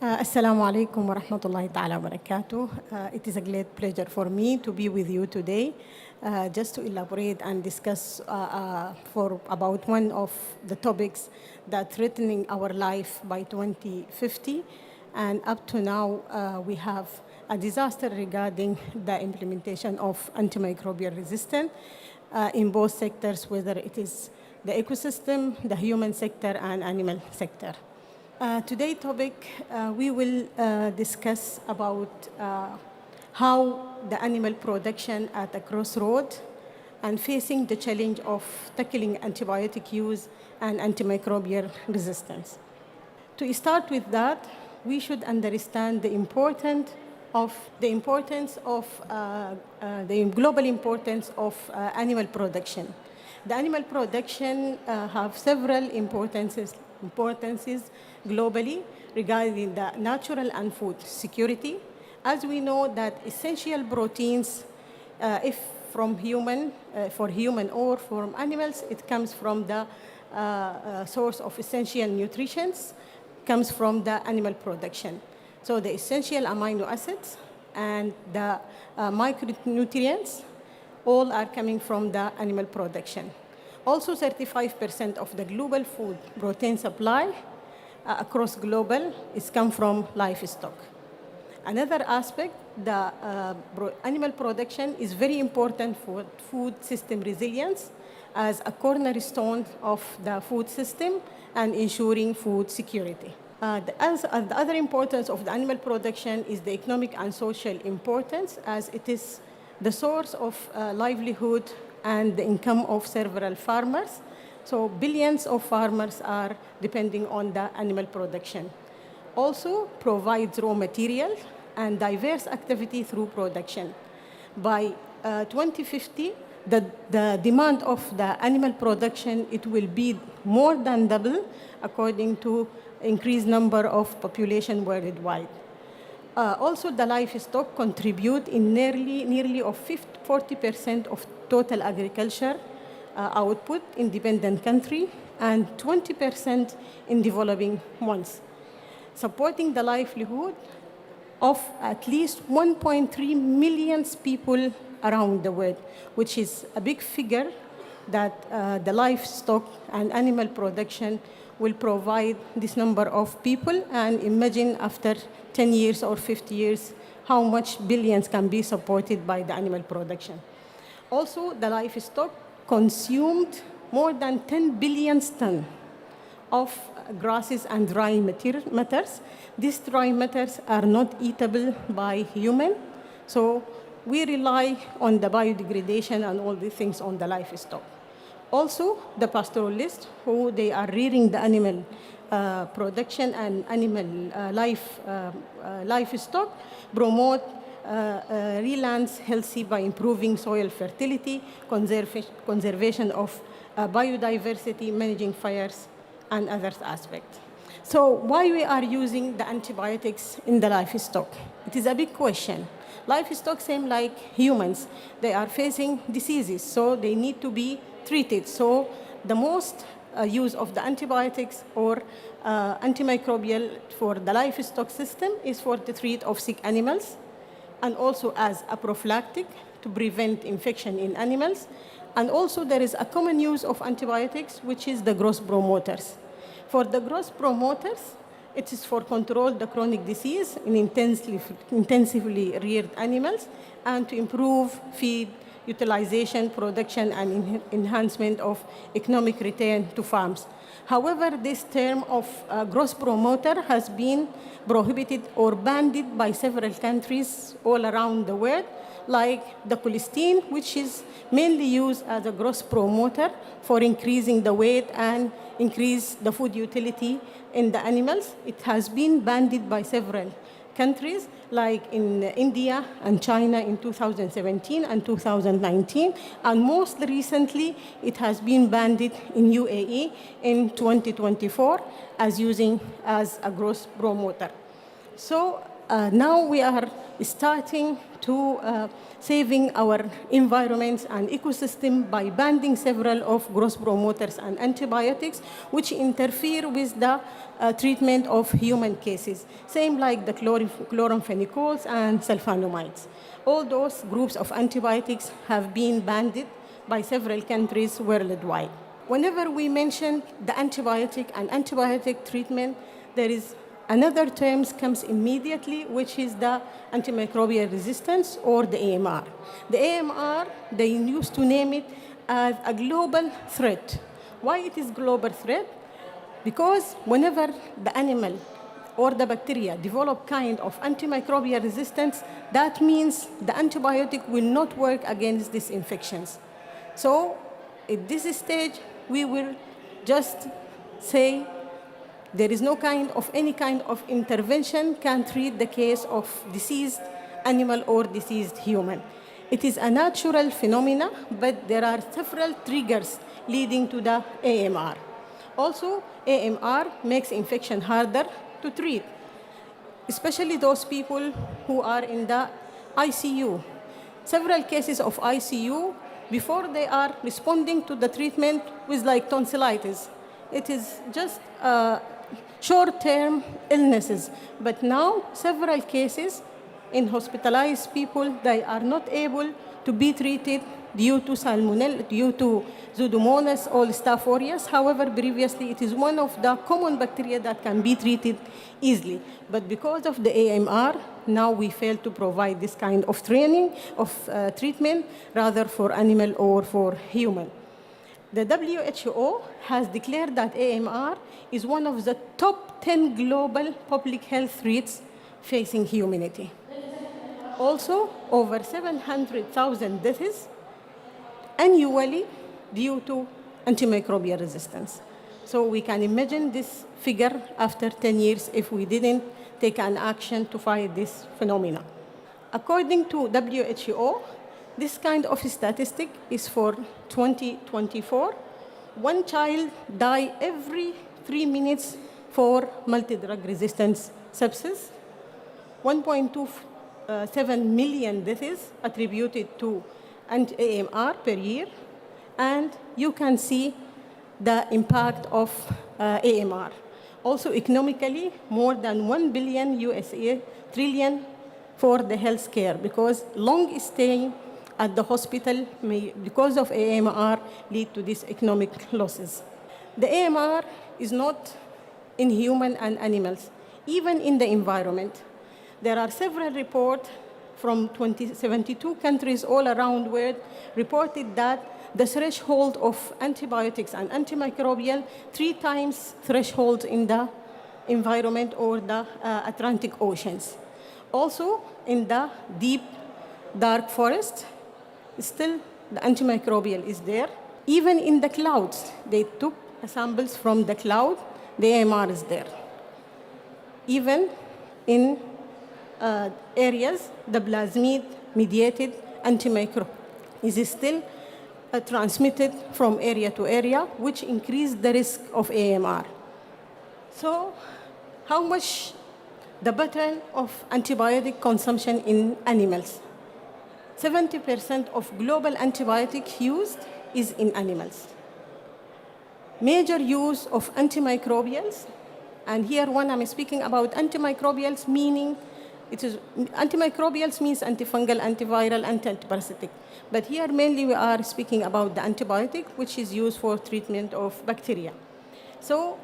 Assalamu alaikum wa rahmatullahi ta'ala wa barakatuh. It is a great pleasure for me to be with you today, just to elaborate and discuss for about one of the topics that threatening our life by 2050. And up to now, we have a disaster regarding the implementation of antimicrobial resistance in both sectors, whether it is the ecosystem, the human sector, and animal sector. Today's topic, we will discuss about how the animal production at a crossroad and facing the challenge of tackling antibiotic use and antimicrobial resistance. To start with that, we should understand the importance of the global importance of animal production. The animal production have several importances globally regarding the natural and food security. As we know that essential proteins, if from human, for human or from animals, it comes from the source of essential nutrition, comes from the animal production. So the essential amino acids and the micronutrients all are coming from the animal production. Also, 35% of the global food protein supply across global is come from livestock. Another aspect, the animal production is very important for food system resilience as a cornerstone of the food system and ensuring food security. The other importance of the animal production is the economic and social importance, as it is the source of livelihood and the income of several farmers. So billions of farmers are depending on the animal production. Also provides raw material and diverse activity through production. By 2050, the demand of the animal production, it will be more than double according to increased number of population worldwide. Also, the livestock contribute in nearly of 40% of total agriculture output in dependent country and 20% in developing ones, supporting the livelihood of at least 1.3 million people around the world, which is a big figure that the livestock and animal production will provide this number of people. And imagine after 10 years or 50 years, how much billions can be supported by the animal production. Also, the livestock consumed more than 10 billion tons of grasses and dry matters. These dry matters are not eatable by human, so we rely on the biodegradation and all these things on the livestock. Also, the pastoralists, who they are rearing the animal production and animal livestock, promote lands healthy by improving soil fertility, conservation of biodiversity, managing fires, and other aspects. So why we are using the antibiotics in the livestock? It is a big question. Livestock, same like humans, they are facing diseases, so they need to be treated. So the most use of the antibiotics or antimicrobial for the livestock system is for the treat of sick animals, and also as a prophylactic to prevent infection in animals. And also there is a common use of antibiotics, which is the growth promoters. For the growth promoters, it is for control the chronic disease in intensively reared animals and to improve feed utilization, production, and enhancement of economic return to farms. However, this term of growth promoter has been prohibited or banned by several countries all around the world, like the colistin, which is mainly used as a growth promoter for increasing the weight and increase the food utility in the animals. It has been banned by several countries, like in India and China in 2017 and 2019, and most recently it has been banned in UAE in 2024 as using as a growth promoter. So now we are starting to saving our environment and ecosystem by banning several of growth promoters and antibiotics, which interfere with the treatment of human cases, same like the chloramphenicol and sulfonamides. All those groups of antibiotics have been banned by several countries worldwide. Whenever we mention the antibiotic and antibiotic treatment, there is another term comes immediately, which is the antimicrobial resistance, or the AMR. The AMR, they used to name it as a global threat. Why it is global threat? Because whenever the animal or the bacteria develop kind of antimicrobial resistance, that means the antibiotic will not work against these infections. So at this stage, we will just say there is no any kind of intervention can treat the case of diseased animal or diseased human. It is a natural phenomena, but there are several triggers leading to the AMR. Also, AMR makes infection harder to treat, especially those people who are in the ICU. Several cases of ICU, before they are responding to the treatment with like tonsillitis. It is just short-term illnesses. But now, several cases in hospitalized people, they are not able to be treated due to salmonella, due to Pseudomonas or Staph aureus. However, previously, it is one of the common bacteria that can be treated easily. But because of the AMR, now we fail to provide this kind of training, of treatment, rather for animal or for human. The WHO has declared that AMR is one of the top 10 global public health threats facing humanity. Also, over 700,000 deaths annually due to antimicrobial resistance. So we can imagine this figure after 10 years if we didn't take an action to fight this phenomena. According to WHO, this kind of statistic is for 2024. One child dies every 3 minutes for multi-drug resistant sepsis. 1.27 million deaths attributed to AMR per year. And you can see the impact of AMR. Also economically, more than 1 billion USA trillion for the health care, because long stay at the hospital may, because of AMR, lead to these economic losses. The AMR is not in human and animals, even in the environment. There are several reports from 72 countries all around the world reported that the threshold of antibiotics and antimicrobial 3 times threshold in the environment or the Atlantic oceans. Also, in the deep, dark forest, still the antimicrobial is there. Even in the clouds, they took samples from the cloud, the AMR is there. Even in areas, the plasmid-mediated antimicrobial is still transmitted from area to area, which increase the risk of AMR. So, how much the pattern of antibiotic consumption in animals? 70% of global antibiotic used is in animals. Major use of antimicrobials, and here when I'm speaking about antimicrobials, meaning antimicrobials means antifungal, antiviral, antiparasitic. But here mainly we are speaking about the antibiotic, which is used for treatment of bacteria. So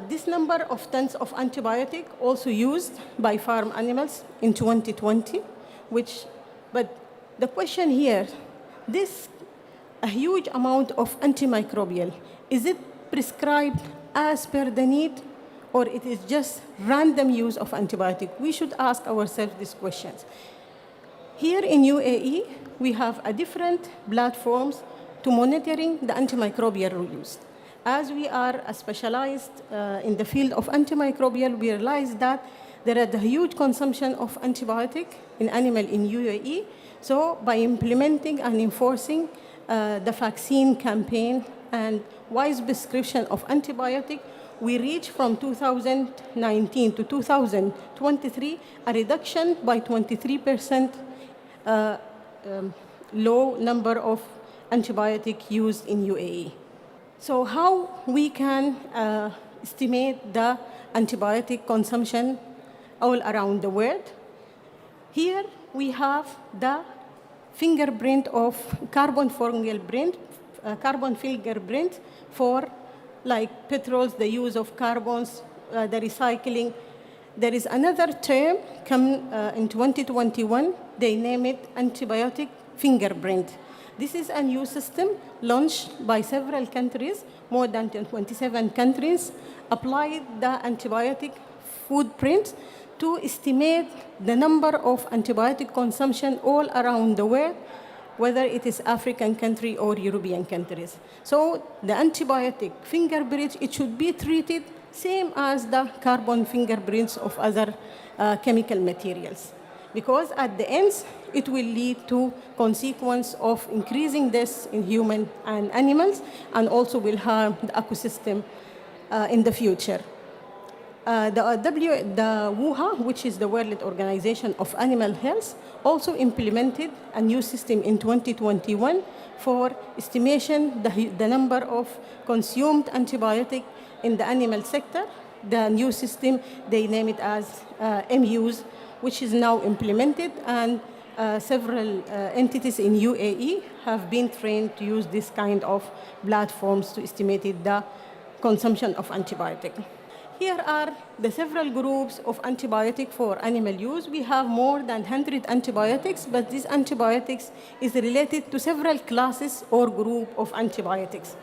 this number of tons of antibiotic also used by farm animals in 2020, but the question here, a huge amount of antimicrobial, is it prescribed as per the need, or it is just random use of antibiotic? We should ask ourselves these questions. Here in UAE, we have a different platforms to monitoring the antimicrobial use. As we are specialized in the field of antimicrobial, we realize that there is a huge consumption of antibiotic in animal in UAE. So by implementing and enforcing the vaccine campaign and wise prescription of antibiotic, we reached from 2019 to 2023 a reduction by 23% low number of antibiotic used in UAE. So how we can estimate the antibiotic consumption all around the world? Here we have the fingerprint of carbon fingerprint for like petrols, the use of carbons, the recycling. There is another term come in 2021, they name it antibiotic fingerprint. This is a new system launched by several countries, more than 27 countries, applied the antibiotic footprint to estimate the number of antibiotic consumption all around the world, whether it is African country or European countries. So the antibiotic fingerprint, it should be treated same as the carbon fingerprints of other chemical materials. Because at the end, it will lead to consequence of increasing deaths in human and animals, and also will harm the ecosystem in the future. The WHA, which is the World Organization of Animal Health, also implemented a new system in 2021 for estimation the number of consumed antibiotic in the animal sector. The new system, they name it as MUs, which is now implemented, and several entities in UAE have been trained to use this kind of platforms to estimate the consumption of antibiotic. Here are the several groups of antibiotic for animal use. We have more than 100 antibiotics, but these antibiotics is related to several classes or group of antibiotics.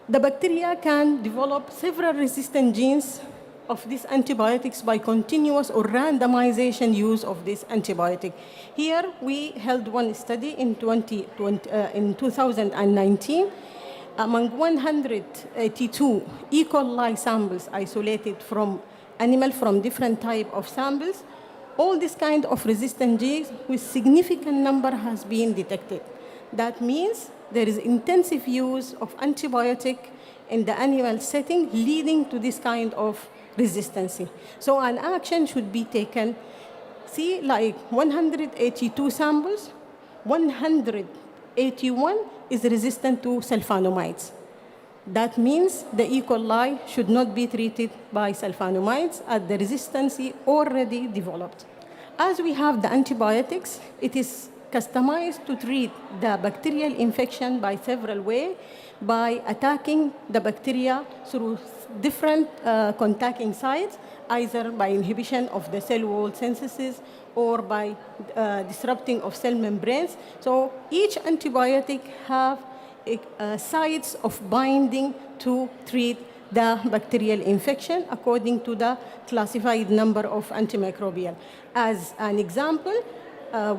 The bacteria can develop several resistant genes of these antibiotics by continuous or randomization use of this antibiotic. Here we held one study in 2019. Among 182 E. coli samples isolated from animal from different type of samples, all this kind of resistant genes with significant number has been detected. That means there is intensive use of antibiotic in the animal setting leading to this kind of resistance. So an action should be taken. See, like 182 samples, 181 is resistant to sulfonamides. That means the E. coli should not be treated by sulfonamides as the resistance already developed. As we have the antibiotics, it is customized to treat the bacterial infection by several ways, by attacking the bacteria through different contacting sites, either by inhibition of the cell wall synthesis or by disrupting of cell membranes. So each antibiotic have sites of binding to treat the bacterial infection according to the classified number of antimicrobial. As an example,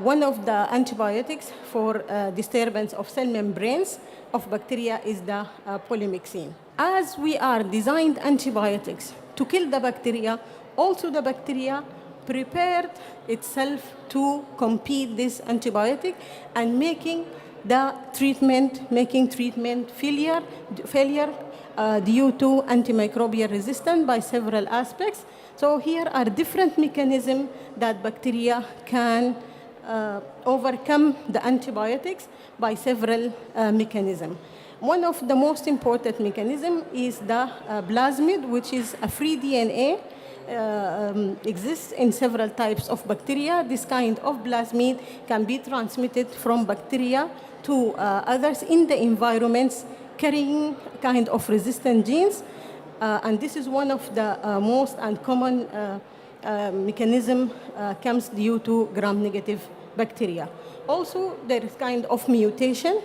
one of the antibiotics for disturbance of cell membranes of bacteria is the polymyxin. As we are designed antibiotics to kill the bacteria, also the bacteria prepared itself to compete this antibiotic and making treatment failure due to antimicrobial resistance by several aspects. So here are different mechanisms that bacteria can overcome the antibiotics by several mechanisms. One of the most important mechanisms is the plasmid, which is a free DNA, exists in several types of bacteria. This kind of plasmid can be transmitted from bacteria to others in the environments carrying kind of resistant genes. And this is one of the most uncommon mechanism comes due to gram-negative bacteria. Also, there is kind of mutation.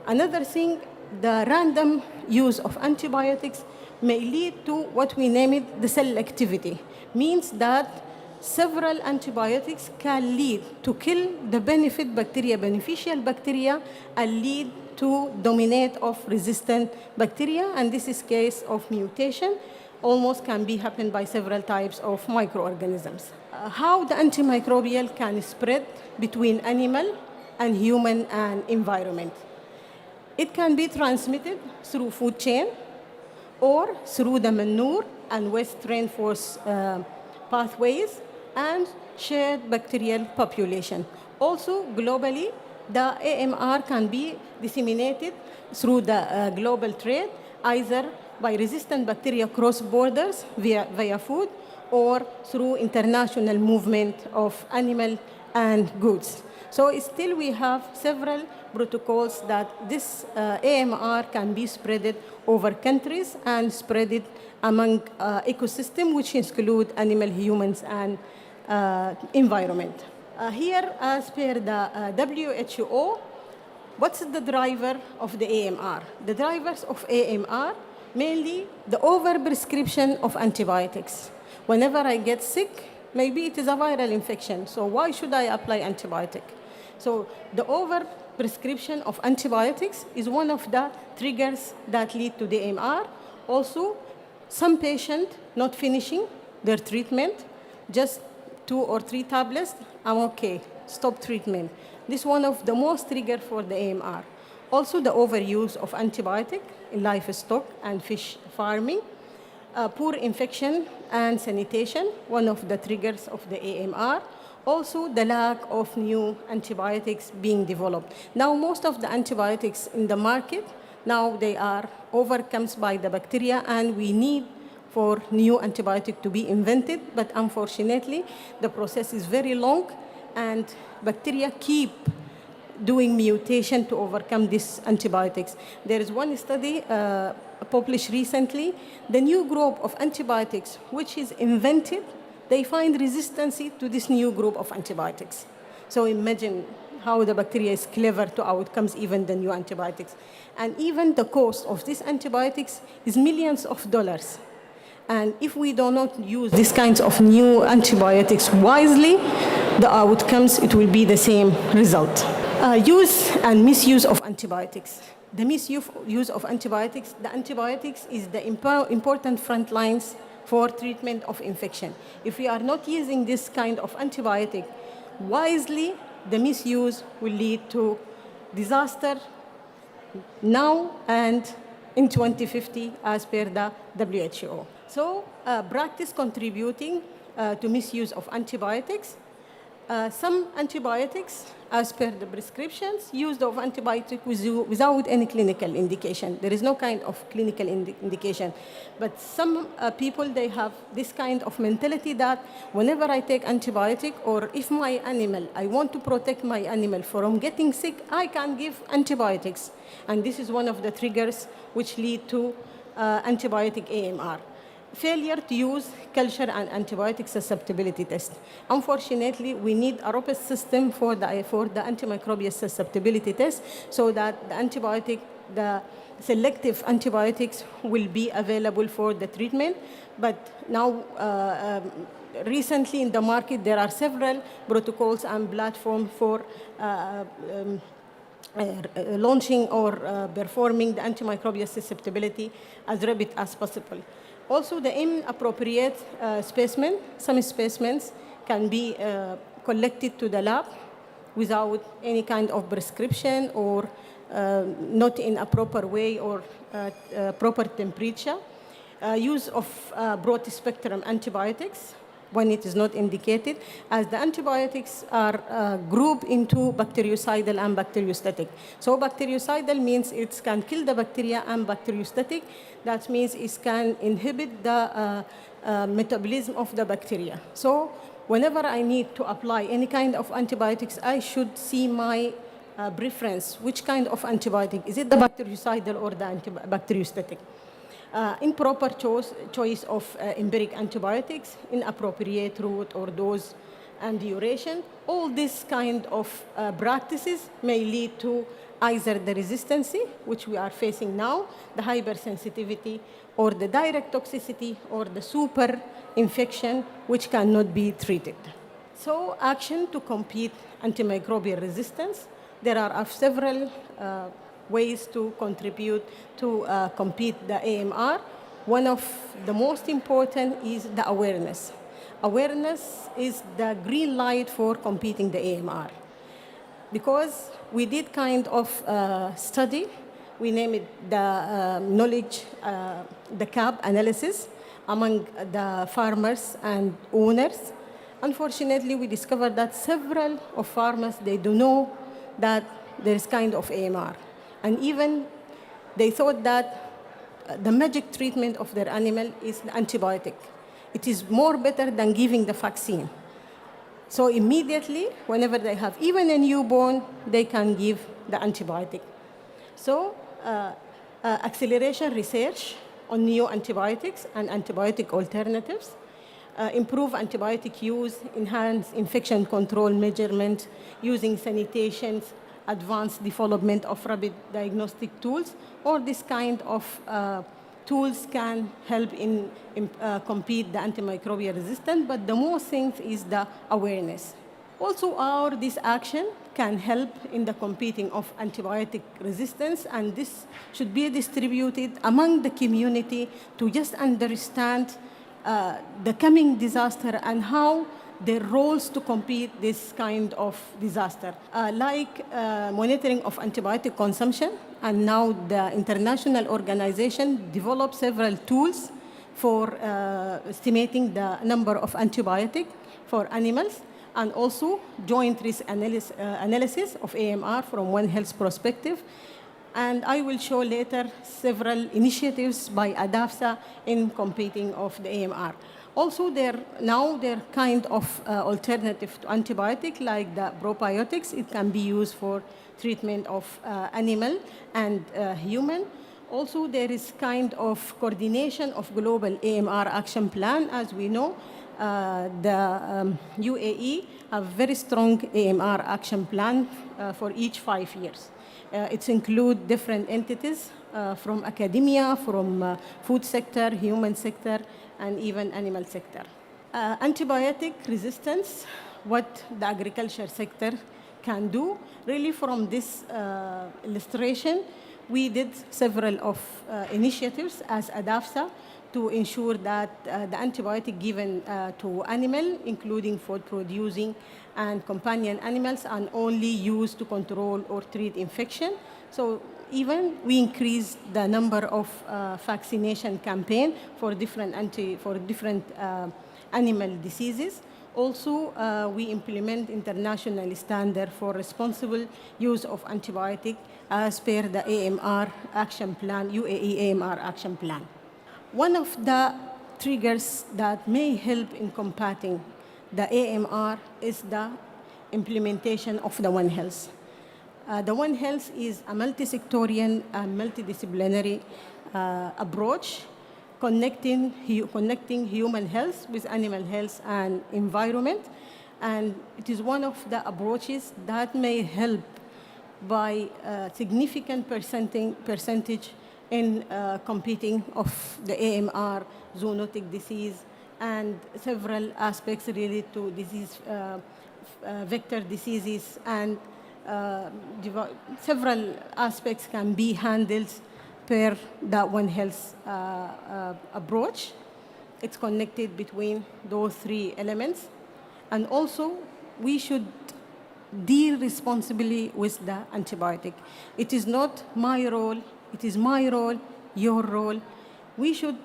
Another thing, the random use of antibiotics may lead to what we name it the selectivity. Means that several antibiotics can lead to kill the beneficial bacteria, and lead to dominate of resistant bacteria, and this is case of mutation. Almost can be happened by several types of microorganisms. How the antimicrobial can spread between animal and human and environment. It can be transmitted through food chain, or through the manure and waste reinforced pathways and shared bacterial population. Also, globally, the AMR can be disseminated through the global trade, either by resistant bacteria cross borders via food or through international movement of animal and goods. So still we have several protocols that this AMR can be spreaded over countries and spreaded among ecosystem, which include animal, humans, and environment. Here, as per the WHO, what's the driver of the AMR? The drivers of AMR, mainly the overprescription of antibiotics. Whenever I get sick, maybe it is a viral infection, so why should I apply antibiotic? So the overprescription of antibiotics is one of the triggers that lead to the AMR. Also, some patients not finishing their treatment, just 2 or 3 tablets, I'm okay, stop treatment. This is one of the most triggers for the AMR. Also, the overuse of antibiotic in livestock and fish farming, poor infection and sanitation, one of the triggers of the AMR. Also, the lack of new antibiotics being developed. Now, most of the antibiotics in the market, now they are overcome by the bacteria, and we need for new antibiotic to be invented, but unfortunately, the process is very long, and bacteria keep doing mutation to overcome these antibiotics. There is one study published recently, the new group of antibiotics which is invented, they find resistance to this new group of antibiotics. So imagine how the bacteria is clever to outcomes even the new antibiotics. And even the cost of these antibiotics is millions of dollars. And if we do not use these kinds of new antibiotics wisely, the outcomes, it will be the same result. Use and misuse of antibiotics. The misuse of antibiotics, the antibiotics is the important front lines for treatment of infection. If we are not using this kind of antibiotic wisely, the misuse will lead to disaster now and in 2050 as per the WHO. So practice contributing to misuse of antibiotics. Some antibiotics, as per the prescriptions, used of antibiotic without any clinical indication. There is no kind of clinical indication. But some people, they have this kind of mentality that whenever I take antibiotic, or if my animal, I want to protect my animal from getting sick, I can give antibiotics. And this is one of the triggers which lead to antibiotic AMR. Failure to use culture and antibiotic susceptibility test. Unfortunately, we need a robust system for the antimicrobial susceptibility test so that the selective antibiotics will be available for the treatment. But now, recently in the market, there are several protocols and platforms for launching or performing the antimicrobial susceptibility as rapid as possible. Also, the inappropriate specimen, some specimens can be collected to the lab without any kind of prescription or not in a proper way or proper temperature. Use of broad-spectrum antibiotics when it is not indicated, as the antibiotics are grouped into bactericidal and bacteriostatic. So bactericidal means it can kill the bacteria, and bacteriostatic, that means it can inhibit the metabolism of the bacteria. So whenever I need to apply any kind of antibiotics, I should see my preference, which kind of antibiotic. Is it the bactericidal or the bacteriostatic? Improper choice of empiric antibiotics, inappropriate route or dose and duration. All these kind of practices may lead to either the resistance, which we are facing now, the hypersensitivity, or the direct toxicity, or the super infection, which cannot be treated. So action to compete antimicrobial resistance. There are several ways to contribute to compete the AMR. One of the most important is the awareness. Awareness is the green light for competing the AMR. Because we did kind of study We name it the knowledge, the gap analysis among the farmers and owners. Unfortunately, we discovered that several of farmers, they don't know that there is kind of AMR. And even they thought that the magic treatment of their animal is the antibiotic. It is more better than giving the vaccine. So immediately, whenever they have even a newborn, they can give the antibiotic. So acceleration research on new antibiotics and antibiotic alternatives, improve antibiotic use, enhance infection control measurement, using sanitations, advanced development of rapid diagnostic tools, or this kind of tools can help in compete the antimicrobial resistance, but the most thing is the awareness. Also, this action can help in the competing of antibiotic resistance, and this should be distributed among the community to just understand the coming disaster and how their roles to compete this kind of disaster, like monitoring of antibiotic consumption. And now the international organization developed several tools for estimating the number of antibiotic for animals, and also joint risk analysis of AMR from One Health perspective. And I will show later several initiatives by ADAFSA in competing of the AMR. Also, they're kind of alternative to antibiotic, like the probiotics. It can be used for treatment of animal and human. Also, there is kind of coordination of global AMR action plan. As we know, the UAE have very strong AMR action plan for each 5 years. It includes different entities from academia, from food sector, human sector, and even animal sector. Antibiotic resistance, what the agriculture sector can do. Really, from this illustration, we did several of initiatives as ADAFSA to ensure that the antibiotic given to animal, including food producing and companion animals, are only used to control or treat infection. So even we increased the number of vaccination campaign for different animal diseases. Also, we implement international standard for responsible use of antibiotic as per the AMR action plan, UAE AMR action plan. One of the triggers that may help in combating the AMR is the implementation of the One Health. The One Health is a multi-sectorial and multidisciplinary approach connecting human health with animal health and environment. And it is one of the approaches that may help by a significant percentage in competing of the AMR, zoonotic disease, and several aspects related to disease, vector diseases, and several aspects can be handled per the One Health approach. It's connected between those three elements. And also, we should deal responsibly with the antibiotic. It is not my role, it is my role, your role. We should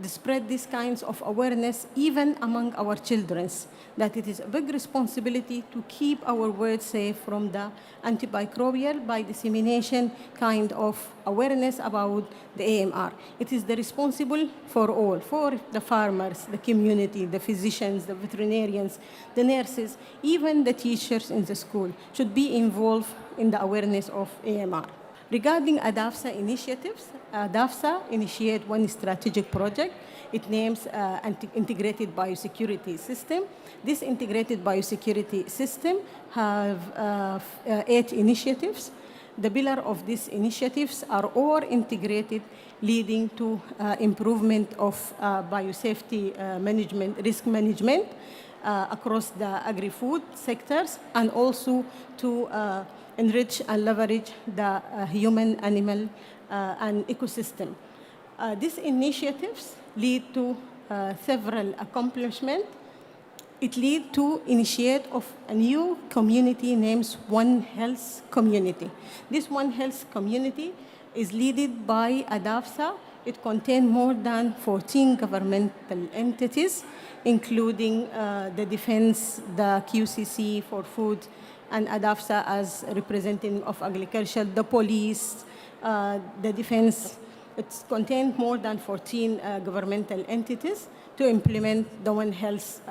spread these kinds of awareness even among our children, that it is a big responsibility to keep our world safe from the antimicrobial by dissemination kind of awareness about the AMR. It is the responsible for all, for the farmers, the community, the physicians, the veterinarians, the nurses, even the teachers in the school should be involved in the awareness of AMR. Regarding ADAFSA initiatives, ADAFSA initiated one strategic project. It names Integrated Biosecurity System. This Integrated Biosecurity System have 8 initiatives. The pillar of these initiatives are all integrated, leading to improvement of biosafety management, risk management across the agri-food sectors, and also to enrich and leverage the human, animal, and ecosystem. These initiatives lead to several accomplishments. It leads to initiate of a new community named One Health Community. This One Health Community is led by ADAFSA. It contains more than 14 governmental entities, including the defense, the QCC for food, and ADAFSA as representative of agriculture, the police, the defense. It contains more than 14 governmental entities to implement the One Health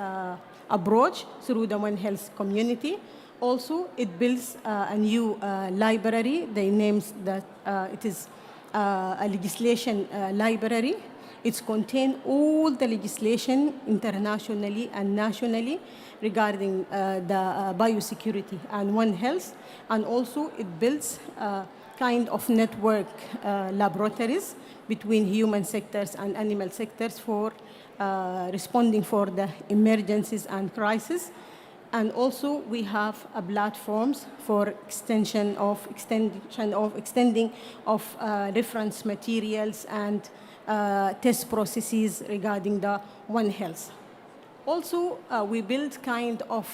approach through the One Health community. Also, it builds a new library. They names that it is a legislation library. It contains all the legislation internationally and nationally regarding the biosecurity and One Health. And also, it builds kind of network laboratories between human sectors and animal sectors for responding for the emergencies and crises. And also we have platforms for extending of reference materials and test processes regarding the One Health. Also, we build kind of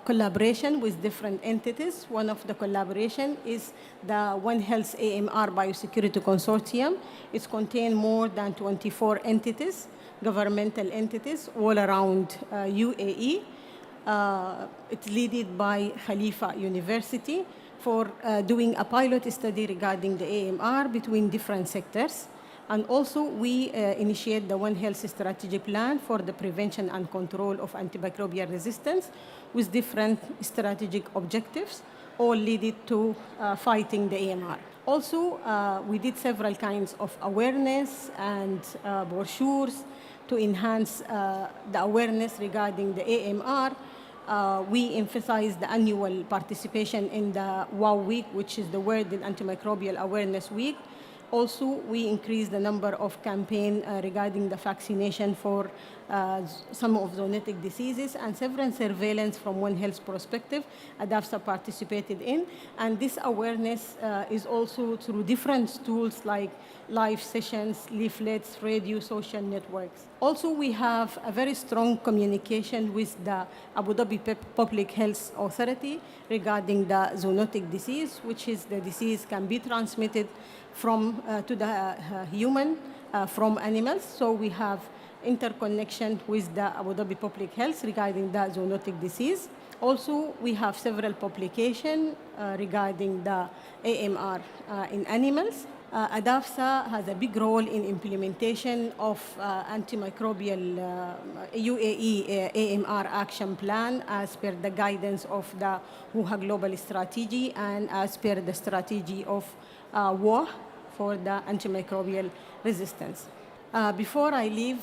collaboration with different entities. One of the collaboration is the One Health AMR Biosecurity Consortium. It contains more than 24 entities, governmental entities all around UAE. It's led by Khalifa University for doing a pilot study regarding the AMR between different sectors. And also, we initiate the One Health strategy plan for the prevention and control of antimicrobial resistance with different strategic objectives, all leading to fighting the AMR. Also, we did several kinds of awareness and brochures to enhance the awareness regarding the AMR. We emphasize the annual participation in the WOW Week, which is the World Antimicrobial Awareness Week. Also, we increase the number of campaigns regarding the vaccination for some of zoonotic diseases and several surveillance from One Health perspective. ADAFSA participated in, and this awareness is also through different tools like live sessions, leaflets, radio, social networks. Also, we have a very strong communication with the Abu Dhabi Public Health Authority regarding the zoonotic disease, which is the disease can be transmitted from to the human from animals. So we have interconnection with the Abu Dhabi Public Health regarding the zoonotic disease. Also, we have several publications regarding the AMR in animals. ADAFSA has a big role in implementation of antimicrobial UAE AMR action plan as per the guidance of the WHA Global Strategy and as per the strategy of WHA for the antimicrobial resistance. Before I leave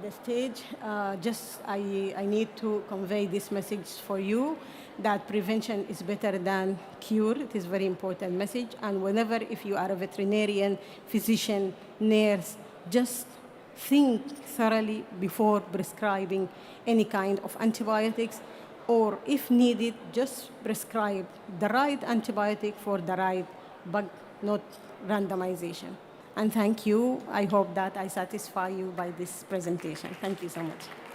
the stage, I need to convey this message for you that prevention is better than cure. It is a very important message. And whenever, if you are a veterinarian, physician, nurse, just think thoroughly before prescribing any kind of antibiotics, or if needed, just prescribe the right antibiotic for the right bug, not randomization. And thank you. I hope that I satisfy you by this presentation. Thank you so much.